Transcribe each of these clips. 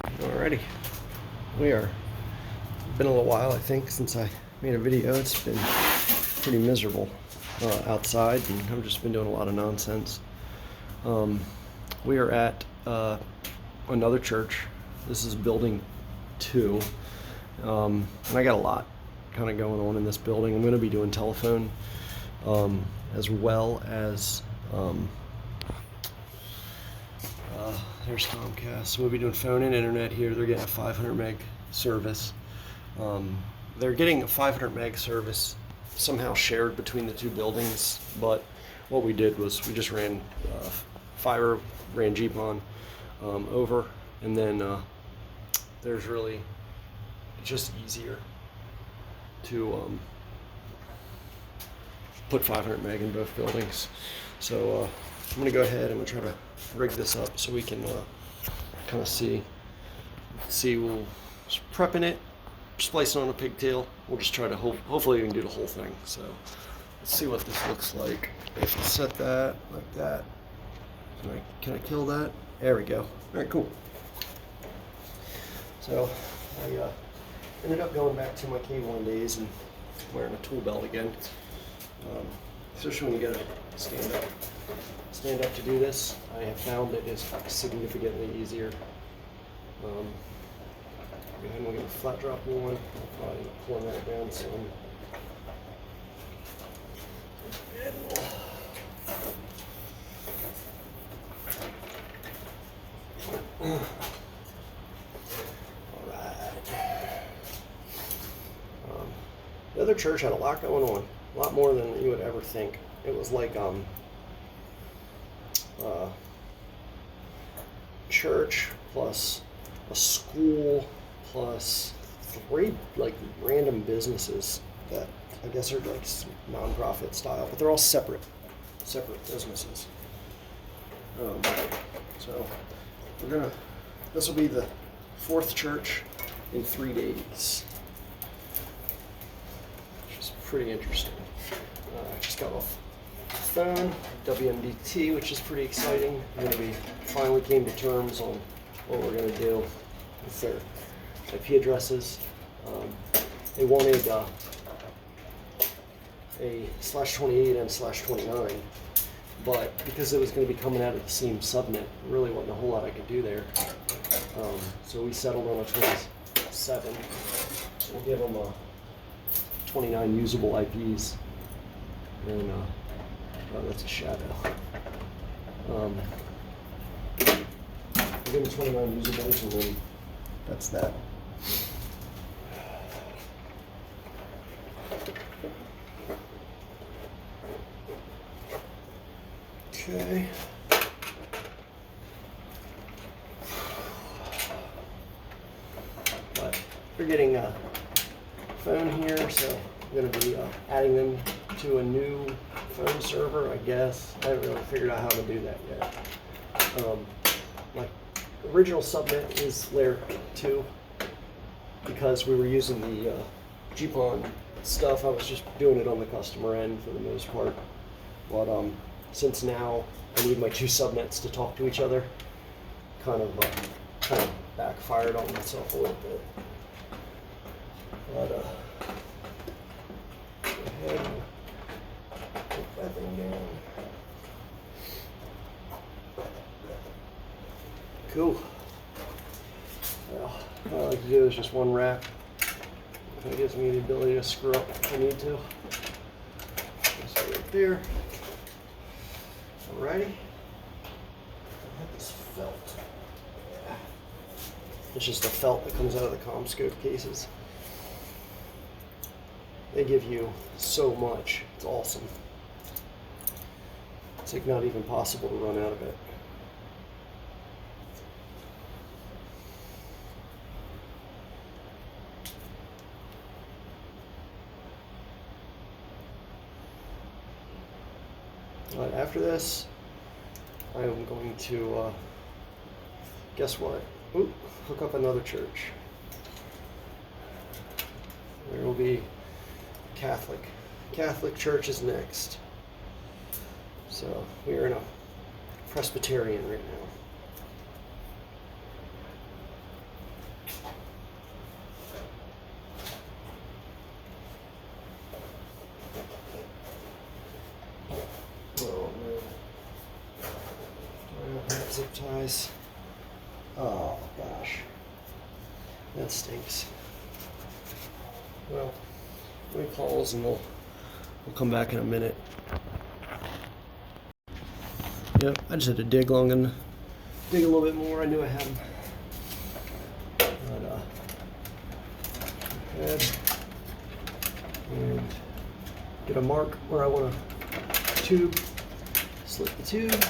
Alrighty, we are. Been a little while, I think, since I made a video. It's been pretty miserable outside, and I've just been doing a lot of nonsense. We are at another church. This is building 2, and I got a lot kind of going on in this building. I'm going to be doing telephone as well as there's Comcast. So we'll be doing phone and internet here. They're getting a 500 meg service. They're getting a 500 meg service somehow shared between the two buildings, but what we did was we just ran fiber, ran GPON over, and then there's really, it's just easier to put 500 meg in both buildings. So I'm going to go ahead and I'm going to try to rig this up so we can kind of see. We'll just prepping it, splicing on a pigtail. We'll just try to hopefully we can do the whole thing. So let's see what this looks like. If I set that like that, can I kill that? There we go. All right, cool. So I ended up going back to my cabling days and wearing a tool belt again. Especially when you gotta stand up to do this. I have found it is significantly easier. Go ahead and we'll get a flat drop one. I'll probably pull that down some. The other church had a lot going on, a lot more than you would ever think. It was like church plus a school plus 3 like random businesses that I guess are like non-profit style, but they're all separate businesses. So this will be the 4th church in 3 days. Pretty interesting. I just got off the phone, WMDT, which is pretty exciting. We finally came to terms on what we're going to do with their IP addresses. They wanted a /28 and /29, but because it was going to be coming out of the same subnet, there really wasn't a whole lot I could do there. So we settled on a 27. We'll give them a 29 usable IPs, and oh, that's a shadow. Give them 29 usables, and then that's that. Okay. But we're getting a phone here, so I'm going to be adding them to a new phone server, I guess. I haven't really figured out how to do that yet. My original subnet is layer 2 because we were using the GPON stuff. I was just doing it on the customer end for the most part. But since now I need my 2 subnets to talk to each other, kind of backfired on myself a little bit. But go ahead and put that thing down. Cool. Well, what I like to do is just one wrap. It gives me the ability to screw up if I need to. Just right there. Alrighty. I have this felt. Yeah. It's just the felt that comes out of the CommScope cases. They give you so much. It's awesome. It's like not even possible to run out of it. But after this, I am going to, guess what? Oop, hook up another church. There will be Catholic church is next. So we are in a Presbyterian right now. ties. Oh gosh, that stinks. Well, let me pause and we'll come back in a minute. Yep, I just had to dig a little bit more. I knew I had them. But, head and get a mark where I want a tube. Slit the tube.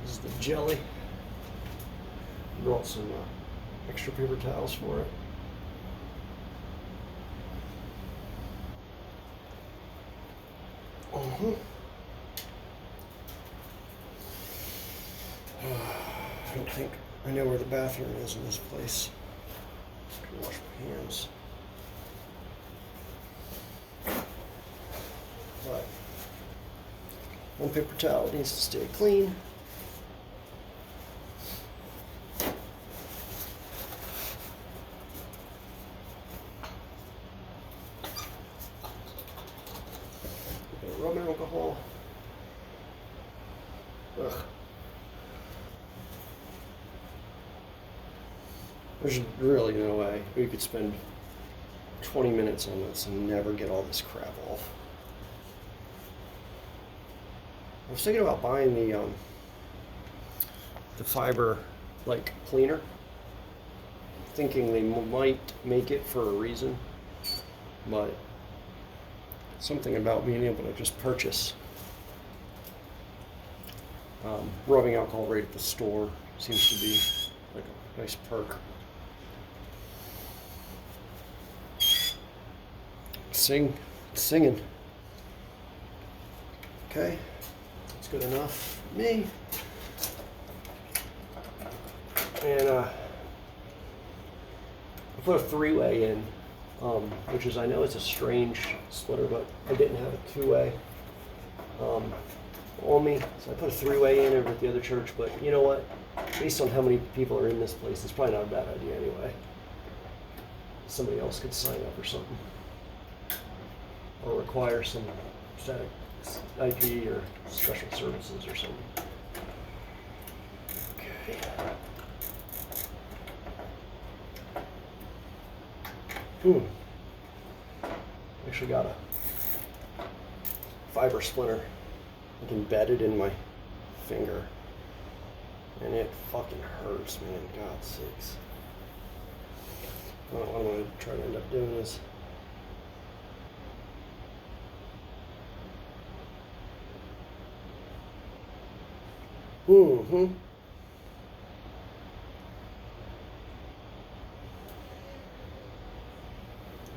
This is the jelly. Brought some extra paper towels for it. I don't think I know where the bathroom is in this place. I can wash my hands. But one paper towel needs to stay clean. Rubbing alcohol. Ugh. There's really no way we could spend 20 minutes on this and never get all this crap off. I was thinking about buying the fiber like cleaner, thinking they might make it for a reason, but something about being able to just purchase rubbing alcohol right at the store seems to be like a nice perk. Singing. Okay, that's good enough for me. And I put a three-way in, which is, I know it's a strange splitter, but I didn't have a two-way on me, so I put a three-way in over at the other church. But you know what? Based on how many people are in this place, it's probably not a bad idea anyway. Somebody else could sign up or something, or require some static IP or special services or something. Okay. Actually got a fiber splinter like embedded in my finger, and it fucking hurts, man. God sakes. What I'm going to try to end up doing is I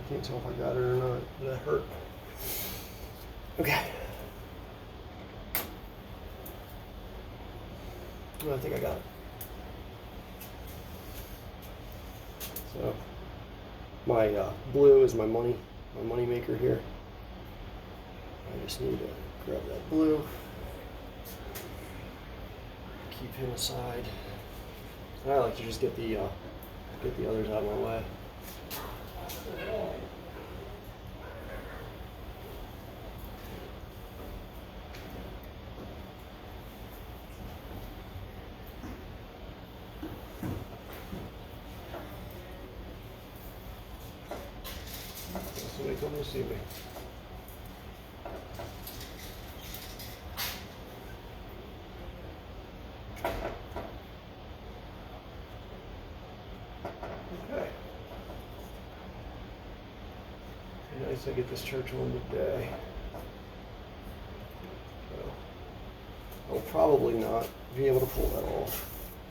can't tell if I got it or not. That hurt. Okay. Well, I think I got it. So my blue is my money maker here. I just need to grab that blue, keep him aside. I like to just get the others out of my way. Somebody come to see me. Okay. Nice, I get this church on today. So I'll probably not be able to pull that off.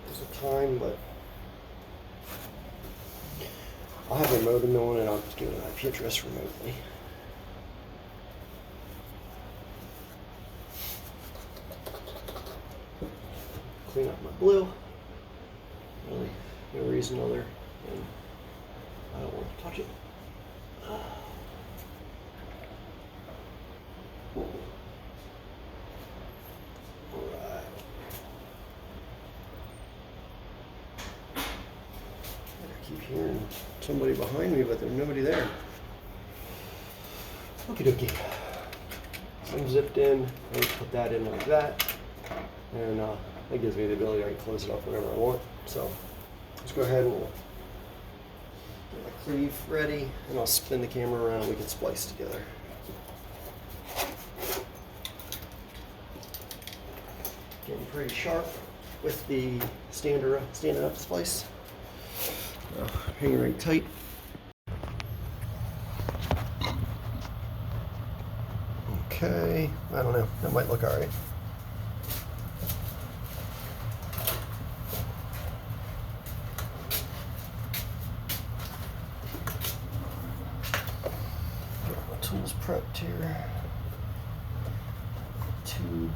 There's a time, but I'll have a modem on and I'll just do an IP address remotely. Clean up my blue. Really, no reason other than I don't want to touch it. Alright. I keep hearing somebody behind me, but there's nobody there. Okie dokie. So I'm zipped in. I put that in like that. And that gives me the ability to close it up whenever I want. So let's go ahead and we'll get my cleave ready, and I'll spin the camera around and we can splice together. Getting pretty sharp with the standing up splice. Hanging right tight. Okay, I don't know, that might look all right. Get my tools prepped here. Tube.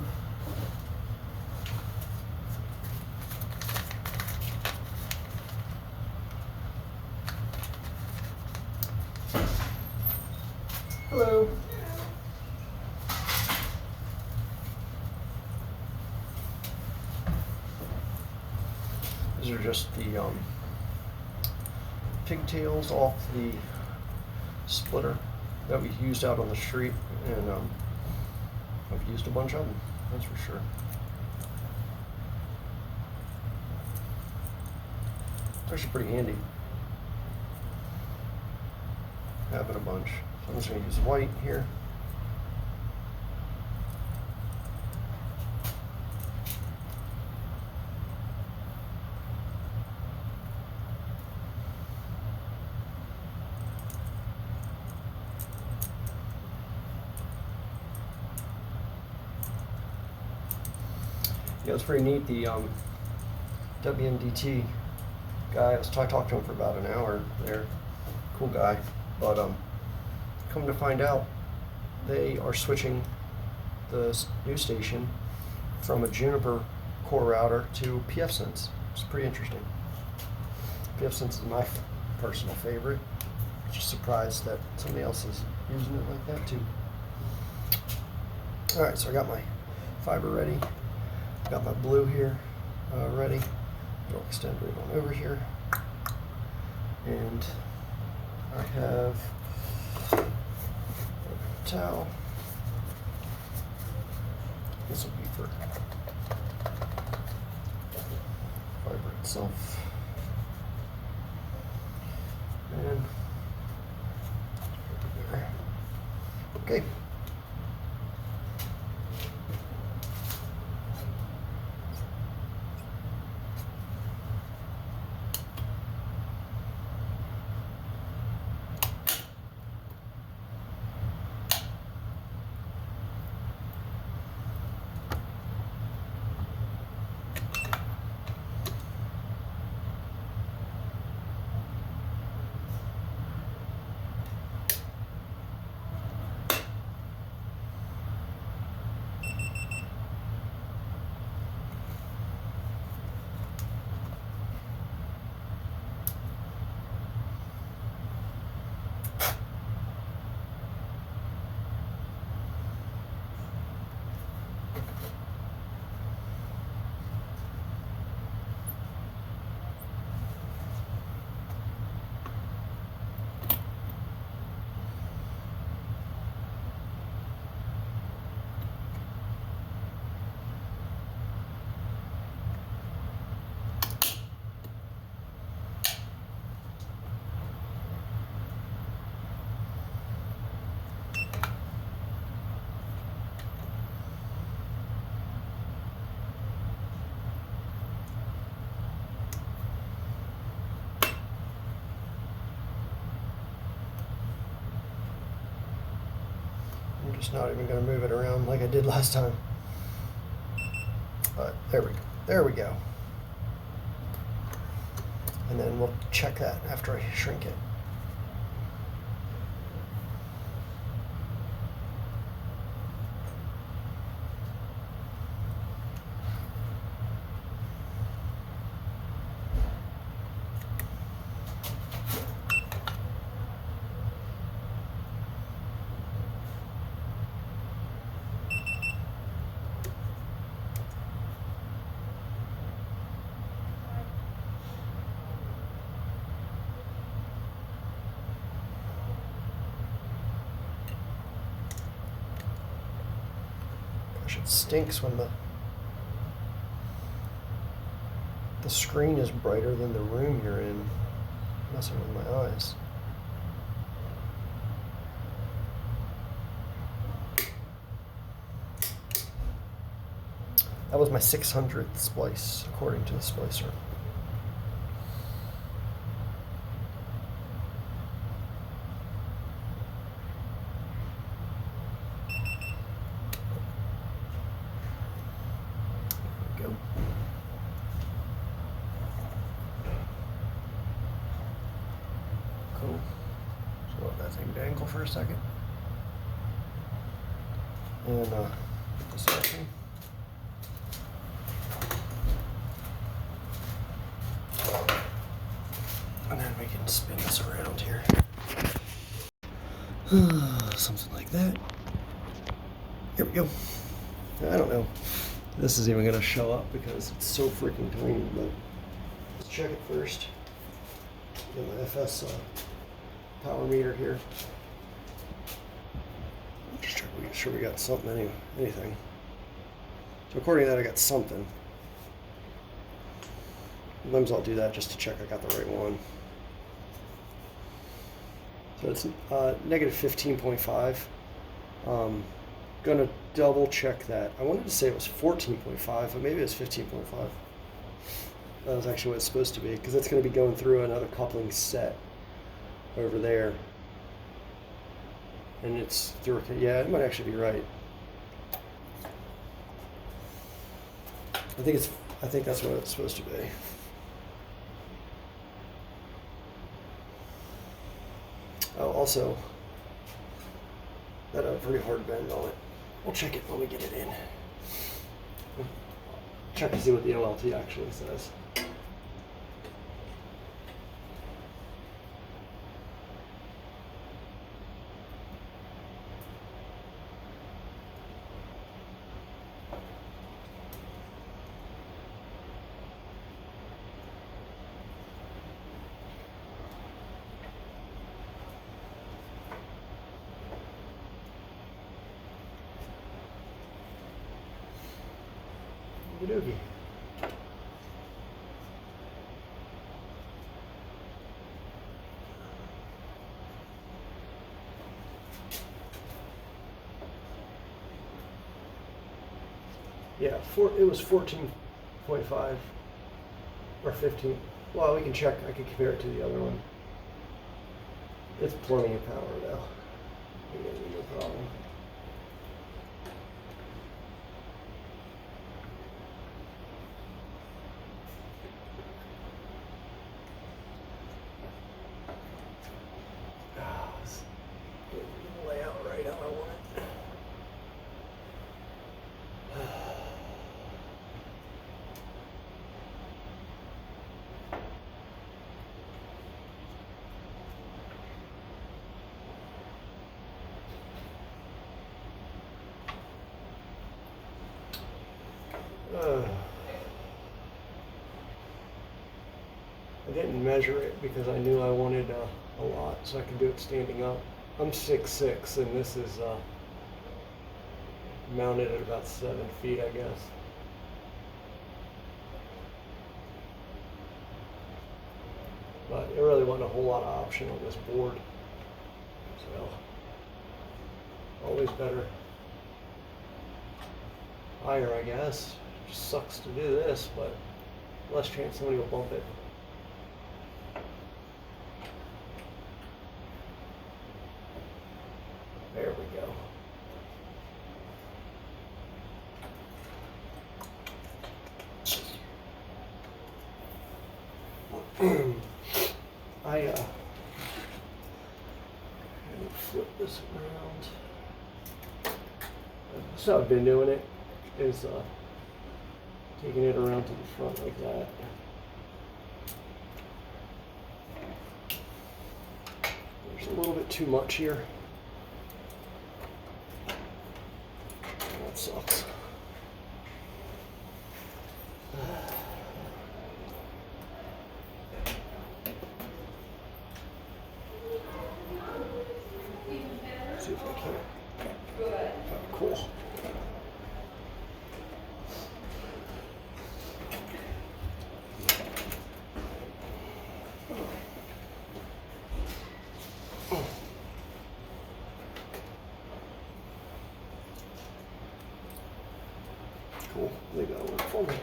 Hello. These are just the pigtails off the splitter that we used out on the street, and I've used a bunch of them, that's for sure. It's actually pretty handy having a bunch. So I'm just going to use white here. Yeah, it's pretty neat. The WNDT guy, I talked to him for about an hour there. Cool guy. But come to find out, they are switching the new station from a Juniper core router to pfSense. It's pretty interesting. pfSense is my personal favorite. Just surprised that somebody else is using it like that too. Alright, so I got my fiber ready. Got my blue here ready. It'll extend right on over here. And I have a towel. This will be for fiber itself. And there. Okay. I'm just not even going to move it around like I did last time. But there we go. There we go. And then we'll check that after I shrink it. Gosh, it stinks when the screen is brighter than the room you're in. Messing with my eyes. That was my 600th splice, according to the splicer. There we go. Cool. So let that thing dangle for a second. And put this open. And then we can spin this around here. Something like that. Here we go. I don't know if this is even going to show up because it's so freaking tiny, but let's check it first. Get my FS power meter here. Just check, make sure we got something, anything. So according to that, I got something. Sometimes I'll do that just to check I got the right one. So it's negative 15.5. Gonna double check that. I wanted to say it was 14.5, but maybe it's 15.5. That was actually what it's supposed to be, because it's going to be going through another coupling set over there. And it's through, yeah, it might actually be right. I think that's what it's supposed to be. Oh, also, that had a pretty hard bend on it. We'll check it when we get it in. Check to see what the OLT actually says. Okey-dokey. Yeah, it was 14.5 or 15. Well, we can check. I can compare it to the other one. It's plenty of power though. No problem. Layout right how I want it. I didn't measure it because I knew I wanted a lot, so I could do it standing up. I'm 6'6", and this is mounted at about 7 feet, I guess. But it really wasn't a whole lot of option on this board, so always better higher, I guess. Just sucks to do this, but less chance somebody will bump it. There we go. Let me flip this around. So I've been doing it is taking it around to the front like that. There's a little bit too much here. That sucks. See if I can. Oh, cool. Cool. They gotta work for me.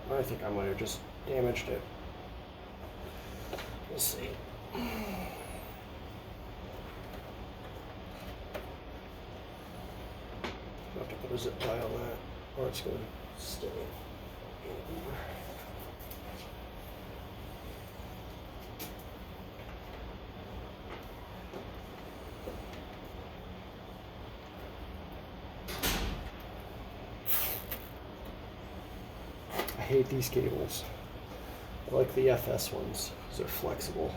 I think I might have just damaged it. We'll see. I'll have to put a zip tie on that, or it's going to stay. I hate these cables. I like the FS ones because they're flexible.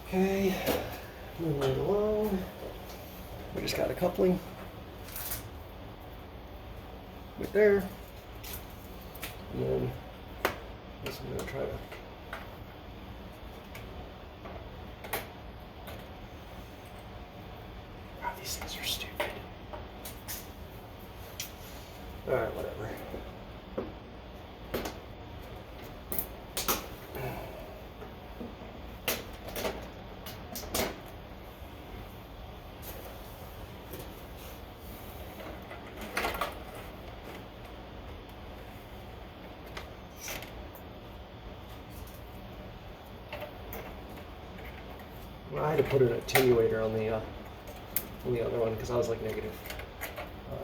Okay, moving right along. We just got a coupling right there. And then I guess I'm gonna try to these things are stupid. Alright, whatever. Well, I had to put an attenuator on the other one because I was like negative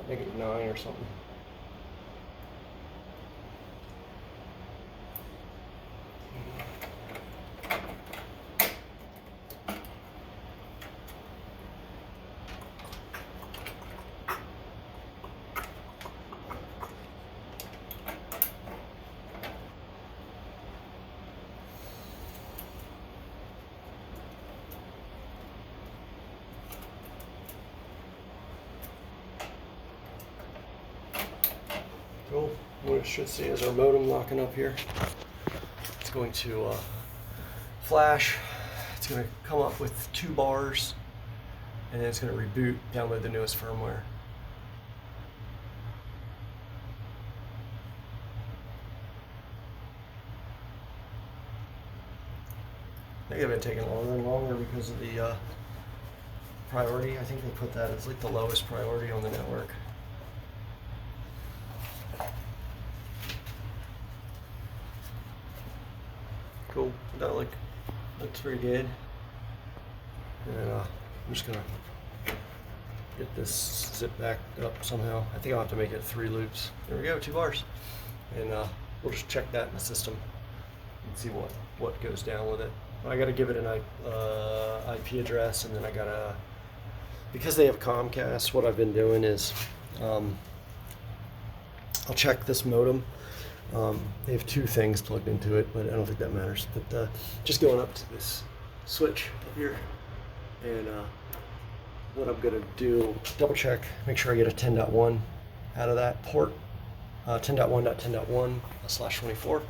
9 or something. Cool. What it should see is our modem locking up here. It's going to flash. It's going to come up with 2 bars, and then it's going to reboot, download the newest firmware. I think they've been taking longer and longer because of the priority. I think they put that as like the lowest priority on the network. Cool. That looks pretty good. And I'm just gonna get this zip back up somehow. I think I'll have to make it 3 loops. There we go, 2 bars. And we'll just check that in the system and see what goes down with it. I got to give it an IP address, and then I gotta, because they have Comcast, what I've been doing is I'll check this modem. They have 2 things plugged into it, but I don't think that matters. But just going up to this switch up here, and what I'm gonna do, double check, make sure I get a 10.1 out of that port, 10.1.10.1/24,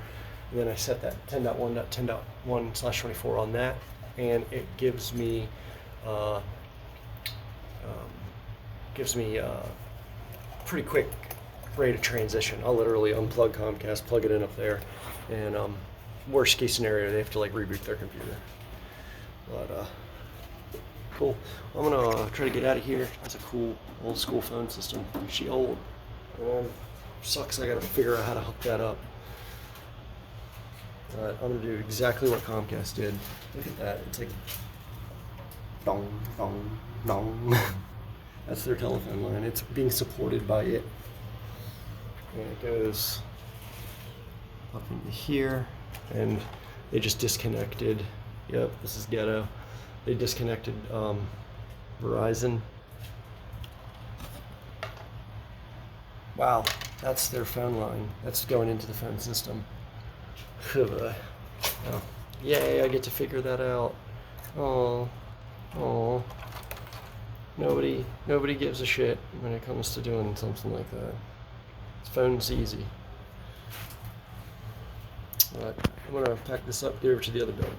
and then I set that 10.1.10.1/24 on that, and it gives me pretty quick rate of transition. I'll literally unplug Comcast, plug it in up there, and worst case scenario, they have to like reboot their computer. But cool. I'm gonna try to get out of here. That's a cool old school phone system. Actually old. Sucks. I gotta figure out how to hook that up. I'm gonna do exactly what Comcast did. Look at that. It's like dong dong dong. That's their telephone line. It's being supported by it. And it goes up into here, and they just disconnected. Yep, this is ghetto. They disconnected Verizon. Wow, that's their phone line. That's going into the phone system. Oh, yay, I get to figure that out. Oh, Nobody gives a shit when it comes to doing something like that. This phone's easy. But I'm gonna pack this up, get over to the other building.